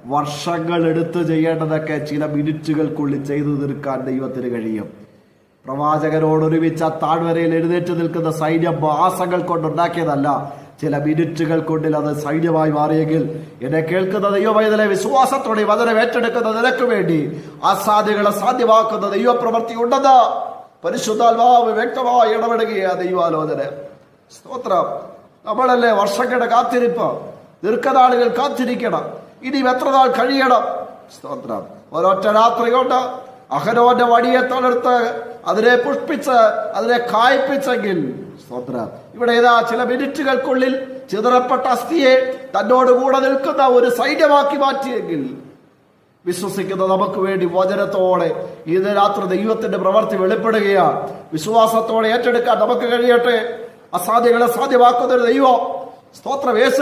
വർഷങ്ങൾ എടുത്ത് ചെയ്യേണ്ടതൊക്കെ ചില മിനിറ്റുകൾക്കുള്ളിൽ ചെയ്തു തീർക്കാൻ ദൈവത്തിന് കഴിയും. പ്രവാചകനോടൊരുമിച്ച് ആ താഴ്വരയിൽ എഴുന്നേറ്റ് നിൽക്കുന്ന സൈന്യം മാസങ്ങൾ കൊണ്ടുണ്ടാക്കിയതല്ല, ചില മിനിറ്റുകൾക്കുള്ളിൽ അത് സൈന്യമായി മാറിയെങ്കിൽ എന്നെ കേൾക്കുന്ന ദൈവമൈതലെ വിശ്വാസത്തോടെ വചനം ഏറ്റെടുക്കുന്ന നിനക്ക് വേണ്ടി അസാധ്യങ്ങളെ സാധ്യമാക്കുന്ന ദൈവപ്രവൃത്തി ഉണ്ടെന്ന് പരിശുദ്ധാത്മാവ് വ്യക്തമായി ഇടപെടുകയാണ്. ദൈവാലോചന സ്തോത്രം. നമ്മളല്ലേ വർഷങ്ങളുടെ കാത്തിരിപ്പ്, ദീർഘനാളുകൾ കാത്തിരിക്കണം. ഇനി എത്ര നാൾ കഴിയണം? സ്തോത്രം. ഒരൊറ്റ രാത്രി കൊണ്ട് അഹരോന്റെ വടിയെ തളർത്ത് അതിനെ പുഷ്പിച്ച് അതിനെ കായ്പിച്ചെങ്കിൽ സ്തോത്രം, ഇവിടെ ഏതാ ചില മിനിറ്റുകൾക്കുള്ളിൽ ചിതറപ്പെട്ട അസ്ഥിയെ തന്നോട് കൂടെ നിൽക്കുന്ന ഒരു സൈന്യമാക്കി മാറ്റിയെങ്കിൽ വിശ്വസിക്കുന്ന നമുക്ക് വേണ്ടി വചനത്തോടെ ഇന്ന് രാത്രി ദൈവത്തിന്റെ പ്രവൃത്തി വെളിപ്പെടുകയാണ്. വിശ്വാസത്തോടെ ഏറ്റെടുക്കാൻ നമുക്ക് കഴിയട്ടെ. അസാധ്യങ്ങളെ സാധ്യമാക്കുന്ന ഒരു ദൈവം. സ്തോത്രം.